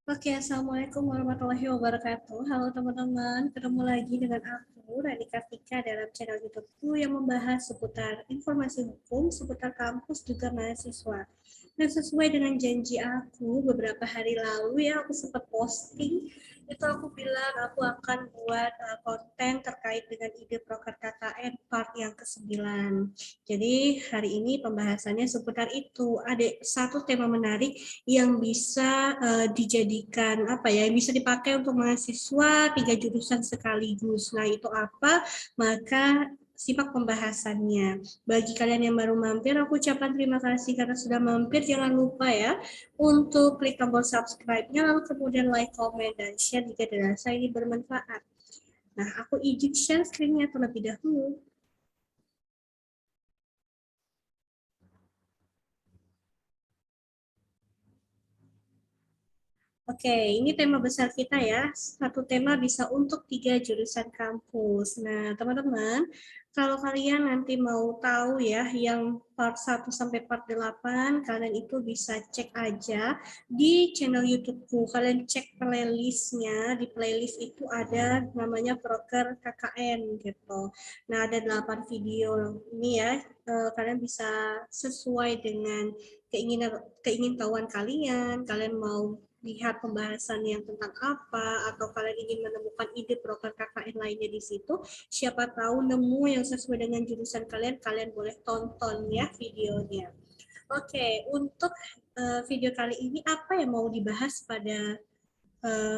Oke, Assalamualaikum warahmatullahi wabarakatuh. Halo teman-teman, ketemu lagi dengan aku, Rani Kartika, dalam channel YouTubeku yang membahas seputar informasi hukum, seputar kampus, juga mahasiswa. Dan sesuai dengan janji aku beberapa hari lalu ya, aku sempat posting, itu aku bilang aku akan buat konten terkait dengan ide proker KKN part yang ke-9. Jadi hari ini pembahasannya seputar itu. Ada satu tema menarik yang bisa dijadikan apa ya, bisa dipakai untuk mahasiswa 3 jurusan sekaligus. Nah, itu apa? Maka simak pembahasannya. Bagi kalian yang baru mampir, aku ucapkan terima kasih karena sudah mampir. Jangan lupa ya untuk klik tombol subscribe-nya, lalu kemudian like, comment, dan share jika dirasa ini bermanfaat. Nah, aku izin share screen-nya terlebih dahulu. Oke, ini tema besar kita ya. Satu tema bisa untuk 3 jurusan kampus. Nah, teman-teman, kalau kalian nanti mau tahu ya, yang part 1 sampai part 8, kalian itu bisa cek aja di channel YouTube-ku. Kalian cek playlist-nya. Di playlist itu ada namanya Proker KKN gitu. Nah, ada 8 video ini ya. Kalian bisa sesuai dengan keingintahuan kalian. Kalian mau lihat pembahasan yang tentang apa, atau kalian ingin menemukan ide proker KKN lainnya di situ, siapa tahu nemu yang sesuai dengan jurusan kalian, kalian boleh tonton ya videonya. Oke, untuk video kali ini apa yang mau dibahas pada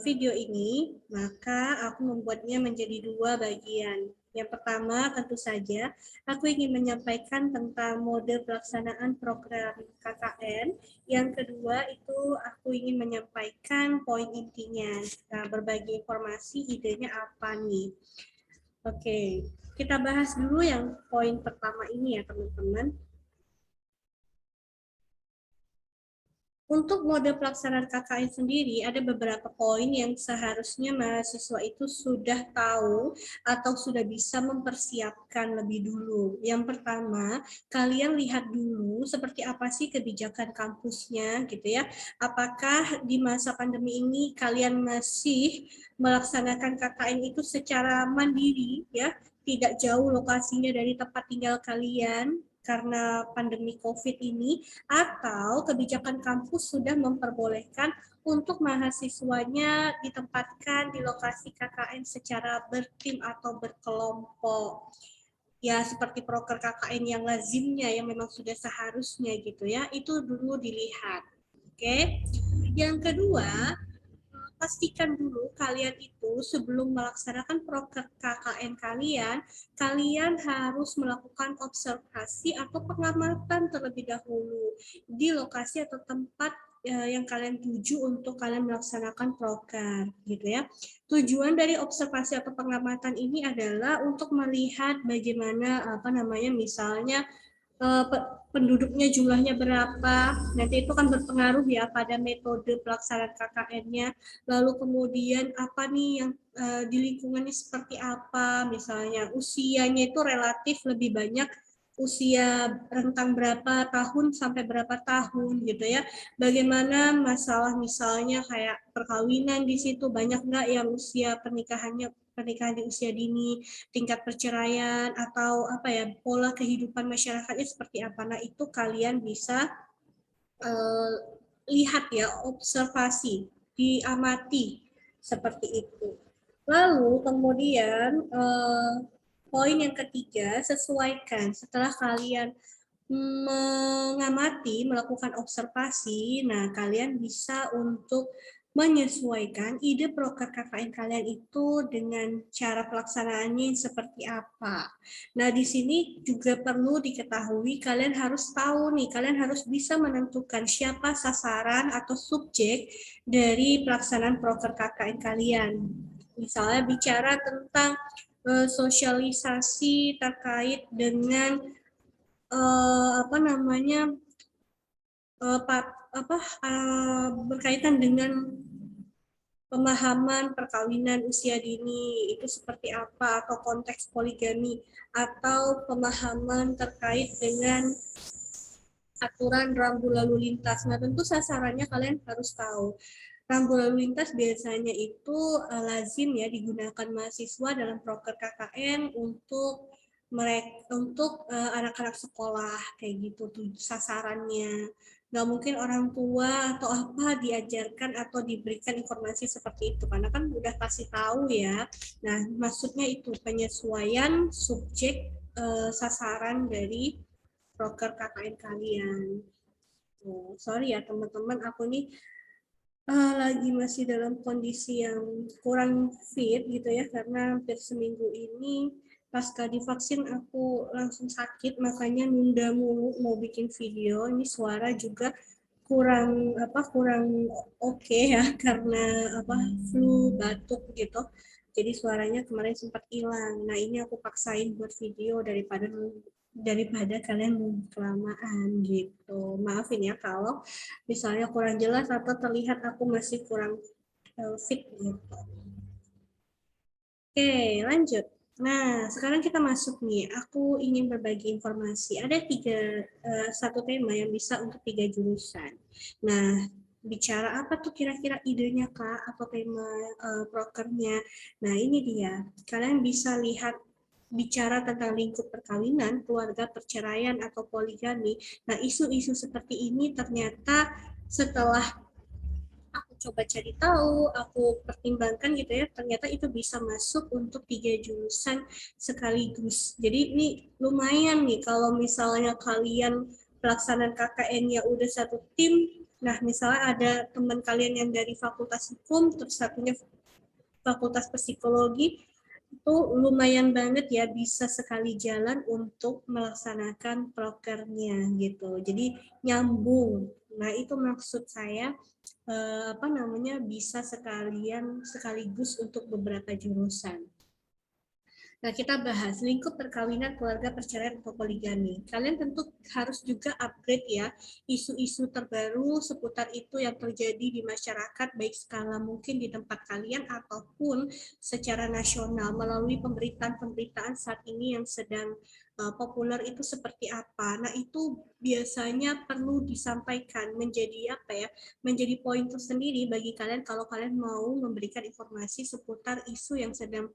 video ini, maka aku membuatnya menjadi 2 bagian. Yang pertama, tentu saja, aku ingin menyampaikan tentang mode pelaksanaan program KKN. Yang kedua, itu aku ingin menyampaikan poin intinya. Nah, berbagi informasi, idenya apa nih? Oke, kita bahas dulu yang poin pertama ini ya, teman-teman. Untuk mode pelaksanaan KKN sendiri, ada beberapa poin yang seharusnya mahasiswa itu sudah tahu atau sudah bisa mempersiapkan lebih dulu. Yang pertama, kalian lihat dulu seperti apa sih kebijakan kampusnya gitu ya. Apakah di masa pandemi ini kalian masih melaksanakan KKN itu secara mandiri ya, tidak jauh lokasinya dari tempat tinggal kalian karena pandemi COVID ini, atau kebijakan kampus sudah memperbolehkan untuk mahasiswanya ditempatkan di lokasi KKN secara bertim atau berkelompok. Ya, seperti proker KKN yang lazimnya, yang memang sudah seharusnya gitu ya, itu dulu dilihat. Oke. Yang kedua, pastikan dulu kalian itu sebelum melaksanakan proker KKN kalian, kalian harus melakukan observasi atau pengamatan terlebih dahulu di lokasi atau tempat yang kalian tuju untuk kalian melaksanakan proker gitu ya. Tujuan dari observasi atau pengamatan ini adalah untuk melihat bagaimana apa namanya, misalnya penduduknya jumlahnya berapa, nanti itu kan berpengaruh ya pada metode pelaksanaan KKN-nya. Lalu kemudian apa nih yang di lingkungannya seperti apa, misalnya usianya itu relatif lebih banyak, usia rentang berapa tahun sampai berapa tahun gitu ya. Bagaimana masalah misalnya kayak perkawinan di situ, banyak nggak yang usia pernikahan di usia dini, tingkat perceraian, atau apa ya, pola kehidupan masyarakatnya seperti apa. Nah, itu kalian bisa uh, lihat ya, observasi, diamati seperti itu. Lalu kemudian poin yang ketiga, sesuaikan setelah kalian mengamati, melakukan observasi, nah kalian bisa untuk menyesuaikan ide proker KKN kalian itu dengan cara pelaksanaannya seperti apa. Nah, di sini juga perlu diketahui, kalian harus tahu nih, kalian harus bisa menentukan siapa sasaran atau subjek dari pelaksanaan proker KKN kalian. Misalnya bicara tentang sosialisasi terkait dengan apa namanya, apa berkaitan dengan pemahaman perkawinan usia dini itu seperti apa, atau konteks poligami, atau pemahaman terkait dengan aturan rambu lalu lintas. Nah, tentu sasarannya kalian harus tahu. Rambu lalu lintas biasanya itu lazim ya digunakan mahasiswa dalam proker KKN untuk anak-anak sekolah kayak gitu tuh sasarannya. Nggak mungkin orang tua atau apa diajarkan atau diberikan informasi seperti itu karena kan udah kasih tahu ya. Nah, maksudnya itu penyesuaian subjek sasaran dari proker KKN kalian. Tuh, sorry ya teman-teman, aku nih lagi masih dalam kondisi yang kurang fit gitu ya karena hampir seminggu ini pasca divaksin aku langsung sakit makanya nunda mulu mau bikin video. Ini suara juga kurang kurang oke ya karena flu batuk gitu. Jadi suaranya kemarin sempat hilang. Nah, ini aku paksain buat video daripada kalian nunggu kelamaan gitu. Maafin ya kalau misalnya kurang jelas atau terlihat aku masih kurang fit gitu. Oke, lanjut. Nah, sekarang kita masuk nih. Aku ingin berbagi informasi. Ada satu tema yang bisa untuk 3 jurusan. Nah, bicara apa tuh kira-kira idenya Kak atau tema prokernya? Nah, ini dia. Kalian bisa lihat bicara tentang lingkup perkawinan, keluarga, perceraian, atau poligami. Nah, isu-isu seperti ini ternyata setelah aku coba cari tahu, aku pertimbangkan gitu ya, ternyata itu bisa masuk untuk 3 jurusan sekaligus. Jadi ini lumayan nih kalau misalnya kalian pelaksanaan KKN-nya udah satu tim, nah misalnya ada teman kalian yang dari Fakultas Hukum, terus satunya Fakultas Psikologi, itu lumayan banget ya bisa sekali jalan untuk melaksanakan prokernya gitu. Jadi nyambung. Nah, itu maksud saya bisa sekaligus untuk beberapa jurusan. Nah, kita bahas lingkup perkawinan, keluarga, perceraian, atau poligami. Kalian tentu harus juga upgrade ya isu-isu terbaru seputar itu yang terjadi di masyarakat, baik skala mungkin di tempat kalian ataupun secara nasional melalui pemberitaan-pemberitaan saat ini yang sedang populer itu seperti apa. Nah, itu biasanya perlu disampaikan menjadi menjadi poin tersendiri bagi kalian kalau kalian mau memberikan informasi seputar isu yang sedang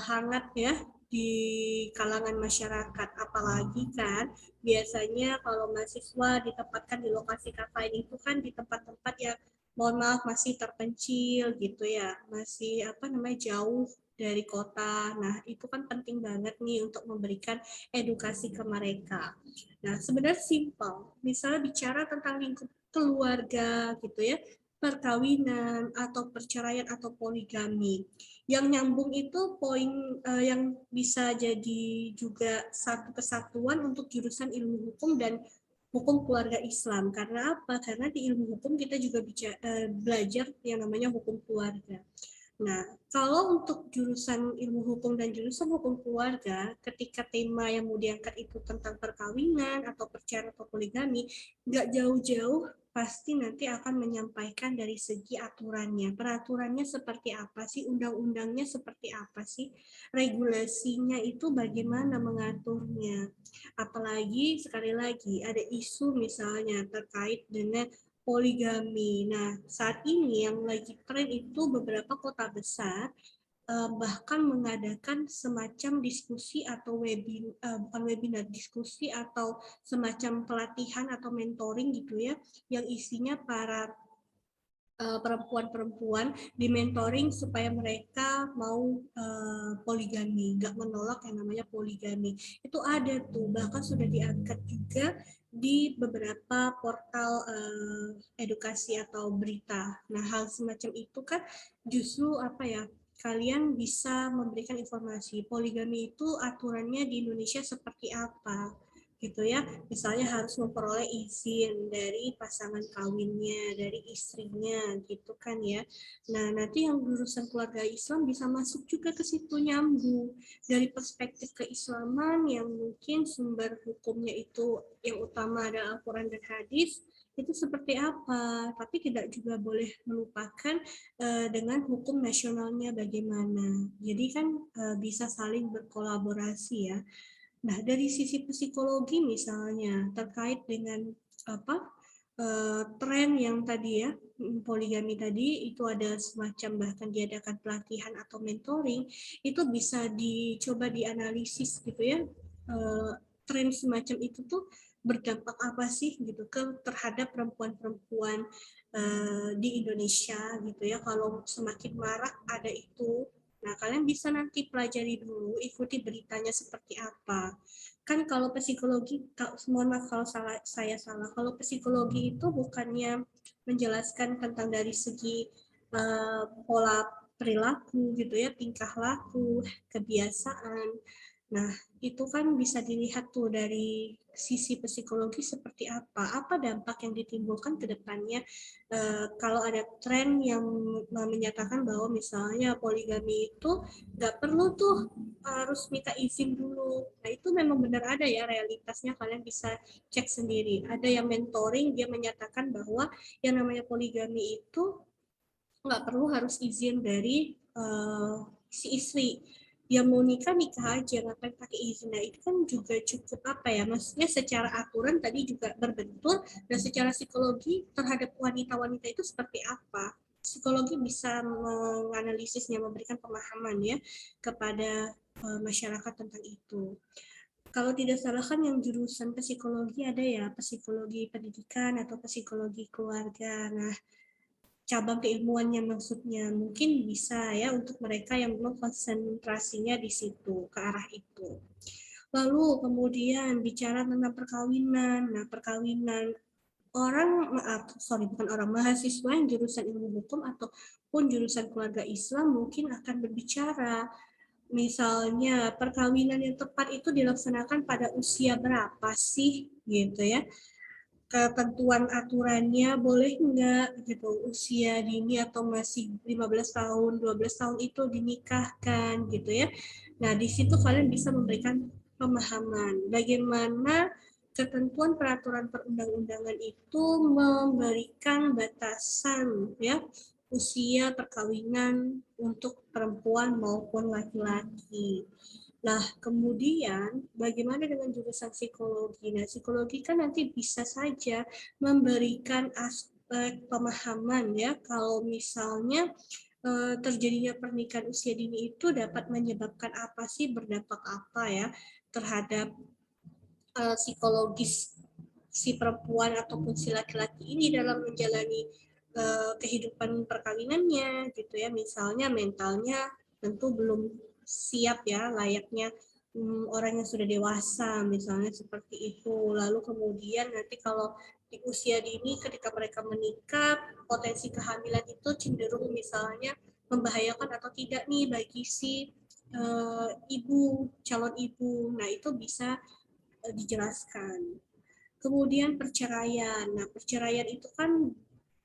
hangat ya di kalangan masyarakat. Apalagi kan biasanya kalau mahasiswa ditempatkan di lokasi KKN itu kan di tempat-tempat yang mohon maaf masih terpencil gitu ya, masih jauh dari kota. Nah, itu kan penting banget nih untuk memberikan edukasi ke mereka. Nah, sebenarnya simpel. Misalnya bicara tentang lingkup keluarga gitu ya, perkawinan atau perceraian atau poligami. Yang nyambung itu poin yang bisa jadi juga satu kesatuan untuk jurusan ilmu hukum dan hukum keluarga Islam. Karena apa? Karena di ilmu hukum kita juga belajar yang namanya hukum keluarga. Nah, kalau untuk jurusan ilmu hukum dan jurusan hukum keluarga, ketika tema yang mau diangkat itu tentang perkawinan atau perceraian atau poligami, nggak jauh-jauh pasti nanti akan menyampaikan dari segi aturannya. Peraturannya seperti apa sih? Undang-undangnya seperti apa sih? Regulasinya itu bagaimana mengaturnya? Apalagi sekali lagi ada isu misalnya terkait dengan poligami. Nah, saat ini yang lagi tren itu beberapa kota besar bahkan mengadakan semacam diskusi atau bukan webinar, diskusi atau semacam pelatihan atau mentoring gitu ya, yang isinya para perempuan-perempuan di mentoring supaya mereka mau poligami, nggak menolak yang namanya poligami. Itu ada tuh, bahkan sudah diangkat juga di beberapa portal edukasi atau berita. Nah, hal semacam itu kan justru kalian bisa memberikan informasi poligami itu aturannya di Indonesia seperti apa gitu ya, misalnya harus memperoleh izin dari pasangan kawinnya, dari istrinya gitu kan ya. Nah, nanti yang jurusan keluarga Islam bisa masuk juga ke situ, nyambung dari perspektif keislaman yang mungkin sumber hukumnya itu yang utama adalah Al-Quran dan hadis, itu seperti apa, tapi tidak juga boleh melupakan dengan hukum nasionalnya bagaimana. Jadi kan bisa saling berkolaborasi ya. Nah, dari sisi psikologi misalnya terkait dengan apa tren yang tadi ya, poligami tadi itu ada semacam bahkan diadakan pelatihan atau mentoring, itu bisa dicoba dianalisis gitu ya, tren semacam itu tuh berdampak apa sih gitu terhadap perempuan-perempuan di Indonesia gitu ya, kalau semakin marak ada itu. Nah, kalian bisa nanti pelajari dulu, ikuti beritanya seperti apa. Kan kalau psikologi, mohon maaf kalau saya salah, kalau psikologi itu bukannya menjelaskan tentang dari segi pola perilaku gitu ya, tingkah laku, kebiasaan. Nah, itu kan bisa dilihat tuh dari sisi psikologi seperti apa dampak yang ditimbulkan ke depannya kalau ada tren yang menyatakan bahwa misalnya poligami itu nggak perlu tuh harus minta izin dulu. Nah, itu memang benar ada ya realitasnya, kalian bisa cek sendiri. Ada yang mentoring, dia menyatakan bahwa yang namanya poligami itu nggak perlu harus izin dari si istri. Dia mau nikah nikah aja, ngapain pakai izin. Nah, itu kan juga cukup apa ya, maksudnya secara aturan tadi juga berbentur, dan secara psikologi terhadap wanita-wanita itu seperti apa. Psikologi bisa menganalisisnya, memberikan pemahaman ya kepada masyarakat tentang itu. Kalau tidak salah kan yang jurusan psikologi ada ya, psikologi pendidikan atau psikologi keluarga. Nah, cabang keilmuannya maksudnya mungkin bisa ya untuk mereka yang memang konsentrasinya di situ, ke arah itu. Lalu kemudian bicara tentang perkawinan. Nah, perkawinan orang, maaf, sorry, bukan orang, mahasiswa yang jurusan ilmu hukum ataupun jurusan keluarga Islam mungkin akan berbicara. Misalnya perkawinan yang tepat itu dilaksanakan pada usia berapa sih gitu ya, ketentuan aturannya boleh nggak gitu usia dini atau masih 15 tahun 12 tahun itu dinikahkan gitu ya. Nah, di situ kalian bisa memberikan pemahaman bagaimana ketentuan peraturan perundang-undangan itu memberikan batasan ya usia perkawinan untuk perempuan maupun laki-laki. Nah, kemudian bagaimana dengan jurusan psikologi? Nah, psikologi kan nanti bisa saja memberikan aspek pemahaman ya, kalau misalnya terjadinya pernikahan usia dini itu dapat menyebabkan apa sih, berdampak apa ya terhadap psikologis si perempuan ataupun si laki-laki ini dalam menjalani kehidupan perkawinannya gitu ya. Misalnya mentalnya tentu belum siap ya, layaknya orang yang sudah dewasa misalnya seperti itu. Lalu kemudian nanti kalau di usia dini ketika mereka menikah, potensi kehamilan itu cenderung misalnya membahayakan atau tidak nih bagi si ibu, calon ibu. Nah, itu bisa dijelaskan. Kemudian perceraian. Nah, perceraian itu kan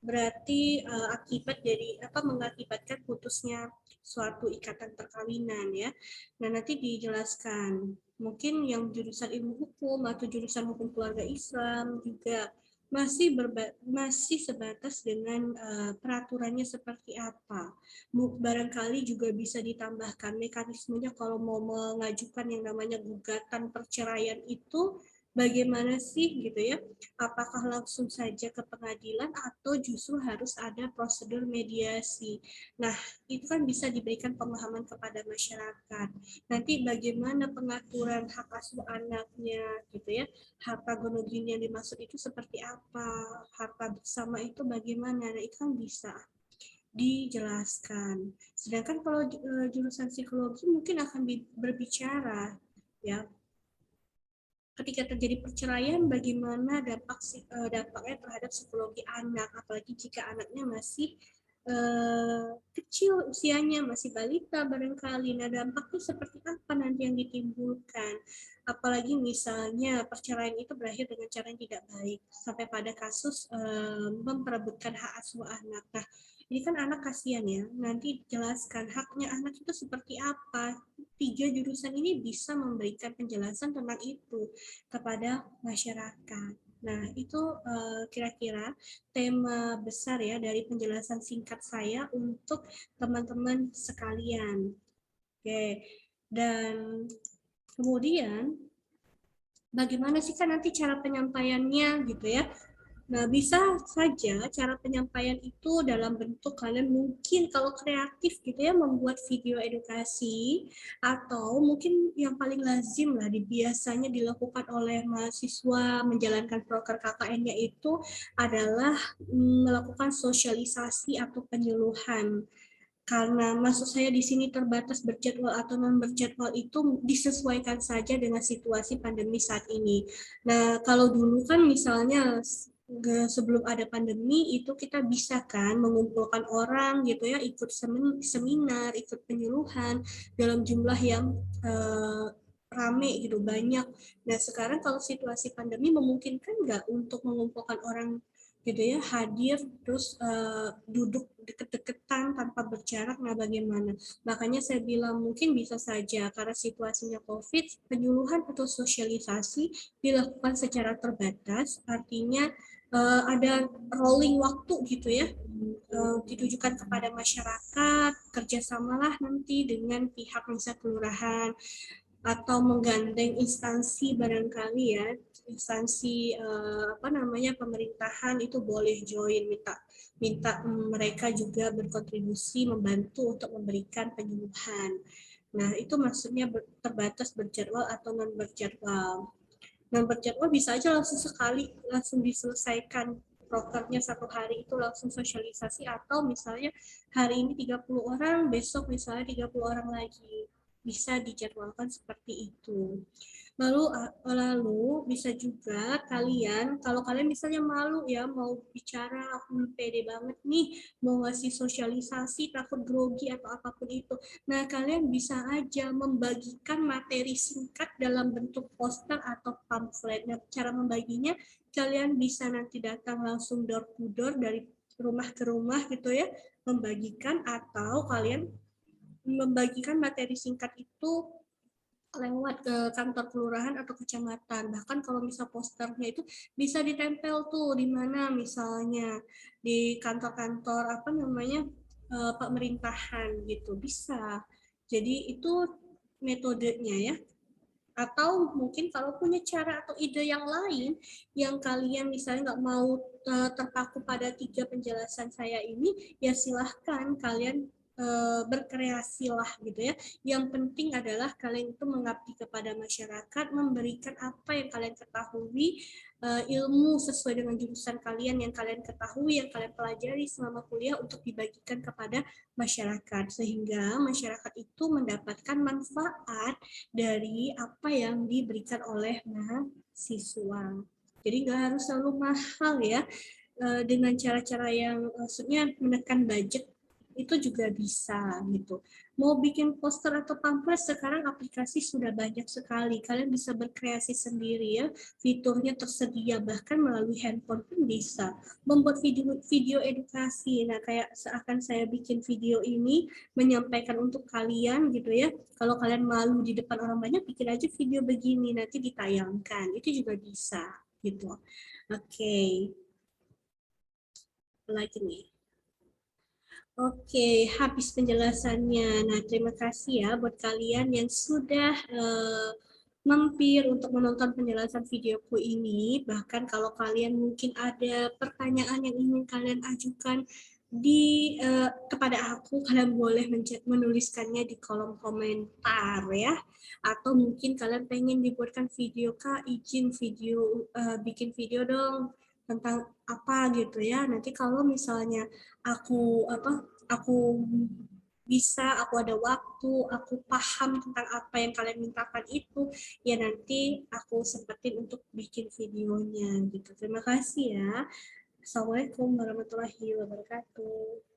berarti akibat dari apa, mengakibatkan putusnya suatu ikatan perkawinan ya. Nah, nanti dijelaskan. Mungkin yang jurusan ilmu hukum atau jurusan hukum keluarga Islam juga masih sebatas dengan peraturannya seperti apa. Barangkali juga bisa ditambahkan mekanismenya kalau mau mengajukan yang namanya gugatan perceraian itu bagaimana sih gitu ya, apakah langsung saja ke pengadilan atau justru harus ada prosedur mediasi. Nah, itu kan bisa diberikan pemahaman kepada masyarakat. Nanti bagaimana pengaturan hak asuh anaknya gitu ya, harta gonogini yang dimaksud itu seperti apa, harta bersama itu bagaimana, nah itu kan bisa dijelaskan. Sedangkan kalau jurusan psikologi mungkin akan berbicara ya, ketika terjadi perceraian bagaimana dampaknya terhadap psikologi anak, apalagi jika anaknya masih kecil usianya, masih balita barangkali. Nah, dampaknya seperti apa nanti yang ditimbulkan, apalagi misalnya perceraian itu berakhir dengan cara yang tidak baik sampai pada kasus memperebutkan hak asuh anak. Nah, ini kan anak kasihan ya, nanti jelaskan haknya anak itu seperti apa. 3 jurusan ini bisa memberikan penjelasan tentang itu kepada masyarakat. Nah, itu kira-kira tema besar ya dari penjelasan singkat saya untuk teman-teman sekalian. Oke, dan kemudian bagaimana sih kan nanti cara penyampaiannya gitu ya? Nah, bisa saja cara penyampaian itu dalam bentuk kalian mungkin kalau kreatif gitu ya, membuat video edukasi, atau mungkin yang paling lazim lah biasanya dilakukan oleh mahasiswa menjalankan proker KKN-nya itu adalah melakukan sosialisasi atau penyuluhan. Karena maksud saya di sini terbatas berjadwal atau non berjadwal itu disesuaikan saja dengan situasi pandemi saat ini. Nah, kalau dulu kan misalnya sebelum ada pandemi itu kita bisa kan mengumpulkan orang gitu ya, ikut seminar, ikut penyuluhan dalam jumlah yang rame gitu, banyak. Nah, sekarang kalau situasi pandemi memungkinkan nggak untuk mengumpulkan orang gitu ya, hadir terus duduk deket-deketan tanpa berjarak. Nah, bagaimana? Makanya saya bilang mungkin bisa saja karena situasinya COVID, penyuluhan atau sosialisasi dilakukan secara terbatas, artinya ada rolling waktu gitu ya, ditujukan kepada masyarakat, kerjasamalah nanti dengan pihak misal kelurahan atau menggandeng instansi barangkali ya, instansi apa namanya pemerintahan itu boleh join, minta minta mereka juga berkontribusi membantu untuk memberikan penyuluhan. Nah, itu maksudnya terbatas berjadwal atau non berjadwal. Non berjadwal bisa aja langsung sekali langsung diselesaikan prokernya satu hari itu langsung sosialisasi, atau misalnya hari ini 30 orang, besok misalnya 30 orang lagi. Bisa dijadwalkan seperti itu. Lalu bisa juga kalian, kalau kalian misalnya malu ya mau bicara, aku pede banget nih mau ngasih sosialisasi, takut grogi atau apapun itu. Nah, kalian bisa aja membagikan materi singkat dalam bentuk poster atau pamflet. Nah, cara membaginya kalian bisa nanti datang langsung door to door dari rumah ke rumah gitu ya, membagikan, atau kalian membagikan materi singkat itu lewat ke kantor kelurahan atau kecamatan. Bahkan kalau misal posternya itu bisa ditempel tuh di mana misalnya di kantor-kantor apa namanya pemerintahan gitu bisa. Jadi itu metodenya ya. Atau mungkin kalau punya cara atau ide yang lain yang kalian misalnya nggak mau terpaku pada 3 penjelasan saya ini, ya silahkan kalian berkreasilah gitu ya. Yang penting adalah kalian itu mengabdi kepada masyarakat, memberikan apa yang kalian ketahui, ilmu sesuai dengan jurusan kalian yang kalian ketahui, yang kalian pelajari selama kuliah untuk dibagikan kepada masyarakat, sehingga masyarakat itu mendapatkan manfaat dari apa yang diberikan oleh mahasiswa. Jadi nggak harus selalu mahal ya, dengan cara-cara yang maksudnya menekan budget itu juga bisa gitu. Mau bikin poster atau pamflet, sekarang aplikasi sudah banyak sekali. Kalian bisa berkreasi sendiri ya, fiturnya tersedia bahkan melalui handphone pun bisa. Membuat video edukasi. Nah, kayak seakan saya bikin video ini menyampaikan untuk kalian gitu ya. Kalau kalian malu di depan orang banyak, bikin aja video begini nanti ditayangkan. Itu juga bisa gitu. Oke, lagi nih. Oke, habis penjelasannya. Nah, terima kasih ya buat kalian yang sudah mampir untuk menonton penjelasan videoku ini. Bahkan kalau kalian mungkin ada pertanyaan yang ingin kalian ajukan kepada aku, kalian boleh menuliskannya di kolom komentar ya. Atau mungkin kalian pengen dibuatkan video, Kak, izin bikin video dong tentang apa gitu ya. Nanti kalau misalnya aku bisa, aku ada waktu, aku paham tentang apa yang kalian mintakan itu, ya nanti aku sempetin untuk bikin videonya gitu. Terima kasih ya. Assalamualaikum warahmatullahi wabarakatuh.